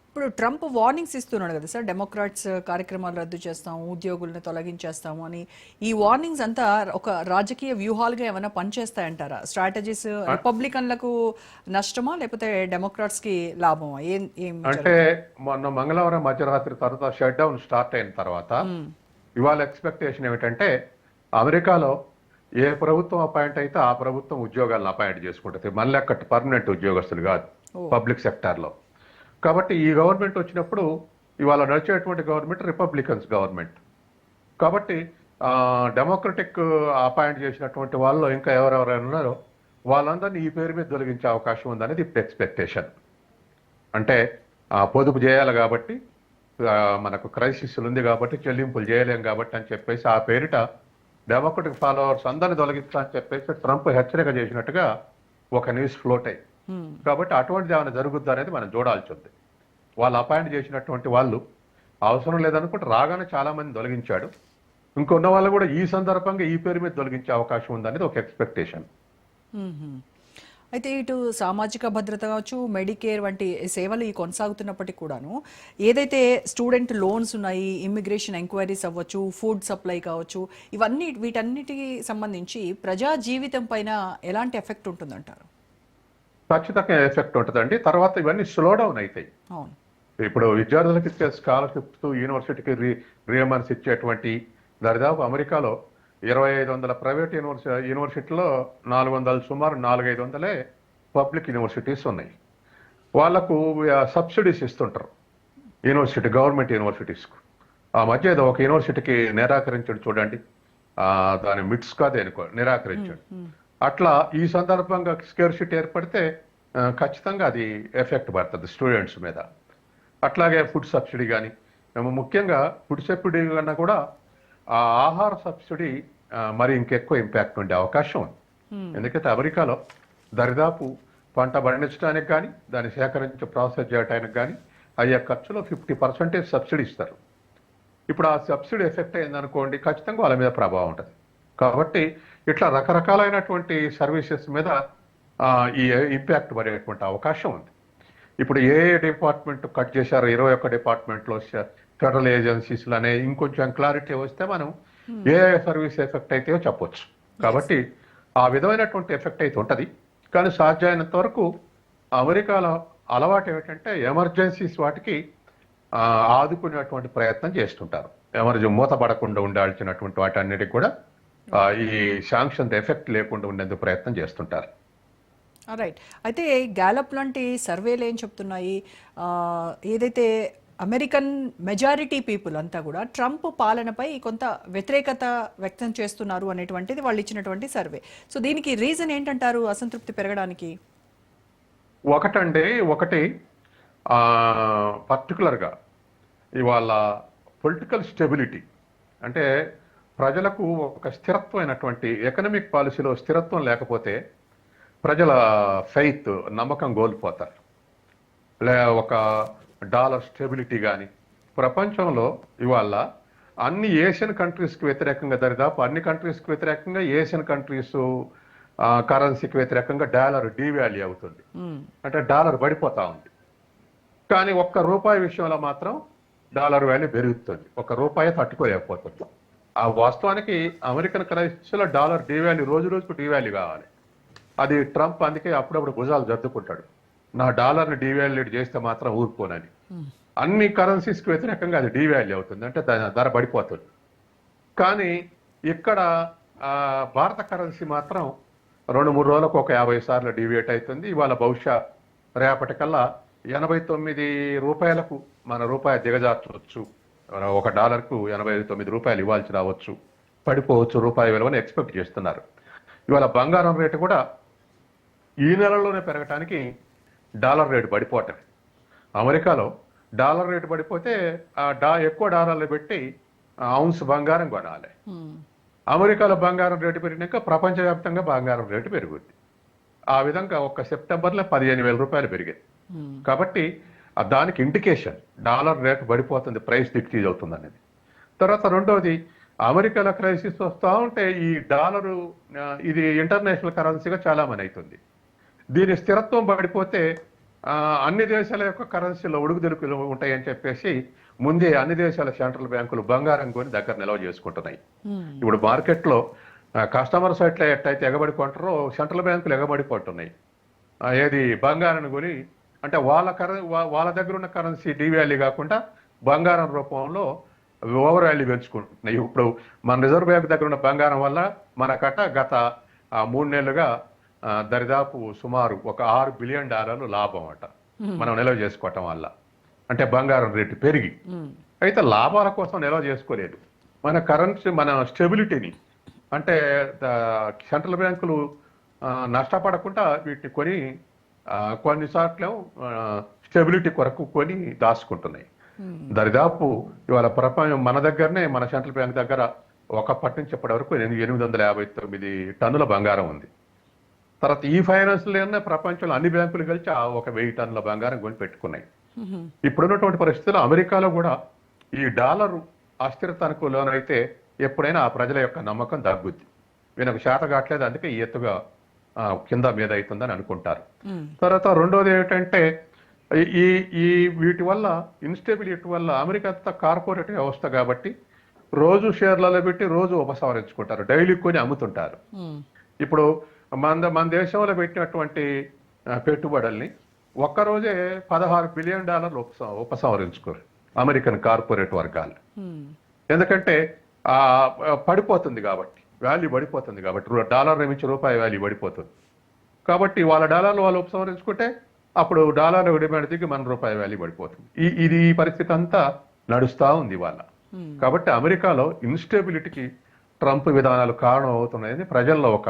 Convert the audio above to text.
ఇప్పుడు Trump warnings ఇస్తున్నాడు కదా సార్, డెమోక్రాట్స్ కార్యక్రమాలు రద్దు చేస్తాము, ఉద్యోగులను తొలగించేస్తాము అని. ఈ వార్నింగ్స్ అంతా ఒక రాజకీయ వ్యూహాలుగా ఏమైనా పనిచేస్తాయంటారా? స్ట్రాటజీస్ అ- రిపబ్లికన్లకు నష్టమా లేకపోతే డెమోక్రాట్స్ కి లాభమా? ఏం ఏం అంటే జరుగుతుంది? మొన్న మంగళవారం మధ్యరాత్రి తర్వాత షట్ డౌన్ స్టార్ట్ అయిన తర్వాత ఇవాళ ఎక్స్పెక్టేషన్ ఏమిటంటే అమెరికాలో ఏ ప్రభుత్వం అపాయింట్ అయితే ఆ ప్రభుత్వం ఉద్యోగాలను అపాయింట్ చేసుకుంటుంది. మన లెక్క పర్మనెంట్ ఉద్యోగస్తులు కాదు, ఓ. పబ్లిక్ సెక్టార్లో. కాబట్టి ఈ గవర్నమెంట్ వచ్చినప్పుడు ఇవాళ నడిచేటువంటి గవర్నమెంట్ రిపబ్లికన్స్ గవర్నమెంట్. కాబట్టి డెమోక్రటిక్ అపాయింట్ చేసినటువంటి వాళ్ళు ఇంకా ఎవరెవరైనా ఉన్నారో వాళ్ళందరినీ ఈ పేరు మీద తొలగించే అవకాశం ఉందనేది ఇప్పుడు ఎక్స్పెక్టేషన్. అంటే పొదుపు చేయాలి కాబట్టి, మనకు క్రైసిస్ ఉంది కాబట్టి చెల్లింపులు చేయలేం కాబట్టి అని చెప్పేసి ఆ పేరిట డెమోక్రటిక్ ఫాలోవర్స్ అందరిని తొలగించా అని చెప్పేసి ట్రంప్ హెచ్చరిక చేసినట్టుగా ఒక న్యూస్ ఫ్లోట్ అయ్యి. కాబట్టి అటువంటిది ఏమైనా జరుగుద్దా అనేది మనం చూడాల్సి ఉంది. వాళ్ళు అపాయింట్ చేసినటువంటి వాళ్ళు అవసరం లేదనుకుంటే రాగానే చాలా మంది తొలగించాడు. ఇంకొన్న వాళ్ళు కూడా ఈ సందర్భంగా ఈ పేరు మీద తొలగించే అవకాశం ఉందనేది ఒక ఎక్స్పెక్టేషన్. అయితే ఇటు సామాజిక భద్రత కావచ్చు, మెడికేర్ వంటి సేవలు ఈ కొనసాగుతున్నప్పటికీ కూడాను ఏదైతే స్టూడెంట్ లోన్స్ ఉన్నాయి, ఇమ్మిగ్రేషన్ ఎంక్వైరీస్ అవ్వచ్చు, ఫుడ్ సప్లై కావచ్చు, ఇవన్నీ వీటన్నిటికి సంబంధించి ప్రజా జీవితం పైన ఎలాంటి ఎఫెక్ట్ ఉంటుందంటారు? ఖచ్చితంగా ఎఫెక్ట్ ఉంటుందండి. తర్వాత ఇవన్నీ స్లో డౌన్ అవుతాయి. అవును. ఇప్పుడు విద్యార్థులకు ఇచ్చే స్కాలర్షిప్స్, యూనివర్సిటీకి రియమన్స్ ఇచ్చేటువంటి దరిదాపు అమెరికాలో 2500 ప్రైవేట్ యూనివర్సిటీలో 400 సుమారు 400-500 పబ్లిక్ యూనివర్సిటీస్ ఉన్నాయి. వాళ్లకు సబ్సిడీస్ ఇస్తుంటారు గవర్నమెంట్ యూనివర్సిటీస్కు. ఆ మధ్య ఏదో ఒక యూనివర్సిటీకి నిరాకరించాడు చూడండి, దాని మిట్స్ కాదు అనుకో నిరాకరించాడు. అట్లా ఈ సందర్భంగా స్కేర్షిటీ ఏర్పడితే ఖచ్చితంగా అది ఎఫెక్ట్ పడుతుంది స్టూడెంట్స్ మీద. అట్లాగే ఫుడ్ సబ్సిడీ కానీ, ముఖ్యంగా ఫుడ్ సబ్సిడీ కన్నా కూడా ఆ ఆహార సబ్సిడీ మరి ఇంకెక్కువ ఇంపాక్ట్ ఉండే అవకాశం ఉంది. ఎందుకంటే అమెరికాలో దరిదాపు పంట పండించడానికి కానీ, దాన్ని సేకరించి ప్రాసెస్ చేయడానికి కానీ అయ్యే ఖర్చులో 50% సబ్సిడీ ఇస్తారు. ఇప్పుడు ఆ సబ్సిడీ ఎఫెక్ట్ అయిందనుకోండి, ఖచ్చితంగా వాళ్ళ మీద ప్రభావం ఉంటుంది. కాబట్టి ఇట్లా రకరకాలైనటువంటి సర్వీసెస్ మీద ఈ ఇంపాక్ట్ పడేటువంటి అవకాశం ఉంది. ఇప్పుడు ఏ డిపార్ట్మెంట్ కట్ చేశారో 21 డిపార్ట్మెంట్లో ఫెడరల్ ఏజెన్సీస్లు అనే ఇంకొంచెం క్లారిటీ వస్తే మనం ఏ సర్వీస్ ఎఫెక్ట్ అయితే చెప్పొచ్చు. కాబట్టి ఆ విధమైనటువంటి ఎఫెక్ట్ అయితే ఉంటుంది. కానీ సాధ్యమైనంత వరకు అమెరికాలో అలవాటు ఏమిటంటే ఎమర్జెన్సీస్ వాటికి ఆదుకునేటువంటి ప్రయత్నం చేస్తుంటారు. మూతపడకుండా ఉండాల్సినటువంటి వాటన్నిటికి కూడా ఈ శాంక్షన్ ఎఫెక్ట్ లేకుండా ఉండేందుకు ప్రయత్నం చేస్తుంటారు. రైట్. అయితే గ్యాలప్ లాంటి సర్వేలు ఏం చెప్తున్నాయి, ఏదైతే అమెరికన్ మెజారిటీ పీపుల్ అంతా కూడా ట్రంప్ పాలనపై కొంత వ్యతిరేకత వ్యక్తం చేస్తున్నారు అనేటువంటిది వాళ్ళు ఇచ్చినటువంటి సర్వే. సో దీనికి రీజన్ ఏంటంటారు అసంతృప్తి పెరగడానికి? ఒకటి పర్టికులర్గా ఇవాళ పొలిటికల్ స్టెబిలిటీ, అంటే ప్రజలకు ఒక స్థిరత్వమైనటువంటి ఎకనామిక్ పాలసీలో స్థిరత్వం లేకపోతే ప్రజల ఫెయిత్, నమ్మకం కోల్పోతారు. ఒక డాలర్ స్టెబిలిటీ కానీ, ప్రపంచంలో ఇవాళ అన్ని ఏషియన్ కంట్రీస్కి వ్యతిరేకంగా దరిదాపు అన్ని కంట్రీస్కి వ్యతిరేకంగా ఏషియన్ కంట్రీస్ కరెన్సీకి వ్యతిరేకంగా డాలర్ డీవాల్యూ అవుతుంది. అంటే డాలర్ పడిపోతా ఉంది. కానీ ₹1 విషయంలో మాత్రం డాలర్ వాల్యూ పెరుగుతుంది. ₹1 తట్టుకోలేకపోతుంది. ఆ వాస్తవానికి అమెరికన్ కరెన్సీలో డాలర్ డీవాల్యూ రోజు రోజుకు డీవాల్యూ కావాలి. అది ట్రంప్ అందుకే అప్పుడప్పుడు భుజాలు జరుపుకుంటాడు, నా డాలర్ని డీవాల్యూడ్ చేస్తే మాత్రం ఊరుకోనని. అన్ని కరెన్సీస్కి వ్యతిరేకంగా అది డీవాల్యూ అవుతుంది, అంటే ధర పడిపోతుంది. కానీ ఇక్కడ భారత కరెన్సీ మాత్రం 2-3 రోజులకు ఒక 50 సార్లు డీవియేట్ అవుతుంది. ఇవాళ బహుశా రేపటికల్లా ₹89 మన రూపాయి దిగజార్చవచ్చు. $1కు ₹89 ఇవ్వాల్సి రావచ్చు, పడిపోవచ్చు రూపాయి విలువని ఎక్స్పెక్ట్ చేస్తున్నారు. ఇవాళ బంగారం రేటు కూడా ఈ నెలలోనే పెరగటానికి డాలర్ రేటు పడిపోవటం. అమెరికాలో డాలర్ రేటు పడిపోతే ఎక్కువ డాలర్లు పెట్టి ఔన్స్ బంగారం కొనాలి. అమెరికాలో బంగారం రేటు పెరిగినాక ప్రపంచవ్యాప్తంగా బంగారం రేటు పెరుగుద్ది. ఆ విధంగా ఒక్క సెప్టెంబర్లో ₹15,000 పెరిగింది. కాబట్టి దానికి ఇండికేషన్ డాలర్ రేటు పడిపోతుంది, ప్రైస్ డిక్రీజ్ అవుతుంది అనేది. తర్వాత రెండవది, అమెరికాలో క్రైసిస్ వస్తూ ఉంటే ఈ డాలరు ఇది ఇంటర్నేషనల్ కరెన్సీగా చాలా మని అవుతుంది. దీని స్థిరత్వం పడిపోతే అన్ని దేశాల యొక్క కరెన్సీలో ఒడుగుదొడుకులు ఉంటాయని చెప్పేసి ముందే అన్ని దేశాల సెంట్రల్ బ్యాంకులు బంగారం కొని దగ్గర నిల్వ చేసుకుంటున్నాయి. ఇప్పుడు మార్కెట్లో కస్టమర్స్ ఎట్లయితే ఎగబడి కొంటారో సెంట్రల్ బ్యాంకులు ఎగబడి కొంటున్నాయి. ఏది బంగారాన్ని కొని, అంటే వాళ్ళ దగ్గర ఉన్న కరెన్సీ డివాల్యూ కాకుండా బంగారం రూపంలో ఓవర్ వాల్యూ పెంచుకుంటున్నాయి. ఇప్పుడు మన రిజర్వ్ బ్యాంక్ దగ్గర ఉన్న బంగారం వల్ల మనకట గత 3 నెలలుగా దరిదాపు సుమారు ఒక $6 బిలియన్ లాభం అట మనం నిల్వ చేసుకోవటం వల్ల. అంటే బంగారం రేటు పెరిగి, అయితే లాభాల కోసం నిల్వ చేసుకోలేదు, మన కరెన్సీ మన స్టెబిలిటీని, అంటే సెంట్రల్ బ్యాంకులు నష్టపడకుండా వీటిని కొని కొన్నిసార్లు స్టెబిలిటీ కొరకు కొని దాచుకుంటున్నాయి. దరిదాపు ఇవాళ ప్రపంచం మన దగ్గరనే, మన సెంట్రల్ బ్యాంక్ దగ్గర ఒకప్పటి నుంచి ఇప్పటి వరకు 859 టన్నుల బంగారం ఉంది. తర్వాత ఈ ఫైనాన్స్లోనే ప్రపంచంలో అన్ని బ్యాంకులు కలిసి ఒక 1000 టన్నుల బంగారం కొని పెట్టుకున్నాయి. ఇప్పుడున్నటువంటి పరిస్థితుల్లో అమెరికాలో కూడా ఈ డాలరు అస్థిరతకు లోనైతే ఎప్పుడైనా ఆ ప్రజల యొక్క నమ్మకం తగ్గుద్ది. వీళ్ళకి శాత కావట్లేదు, అందుకే ఈ ఎత్తుగా కింద మీద అవుతుందని అనుకుంటారు. తర్వాత రెండోది ఏమిటంటే ఈ ఈ వీటి వల్ల ఇన్స్టెబిలిటీ వల్ల అమెరికా అంతా కార్పొరేట్ వ్యవస్థ కాబట్టి రోజు షేర్లలో పెట్టి రోజు ఉపసంహరించుకుంటారు, డైలీ కొని అమ్ముతుంటారు. ఇప్పుడు మన దేశంలో పెట్టినటువంటి పెట్టుబడుల్ని ఒక్కరోజే $16 బిలియన్ ఉపసంహరించుకోరు అమెరికన్ కార్పొరేట్ వర్గాలు. ఎందుకంటే పడిపోతుంది కాబట్టి, వాల్యూ పడిపోతుంది కాబట్టి, డాలర్ మించి రూపాయి వాల్యూ పడిపోతుంది కాబట్టి వాళ్ళ డాలర్లు వాళ్ళు ఉపసంహరించుకుంటే అప్పుడు డాలర్ డిమాండ్ దిగి మన రూపాయి వాల్యూ పడిపోతుంది. ఈ పరిస్థితి అంతా నడుస్తూ ఉంది ఇవాళ. కాబట్టి అమెరికాలో ఇన్స్టెబిలిటీకి ట్రంప్ విధానాలు కారణం అవుతున్నాయని ప్రజల్లో ఒక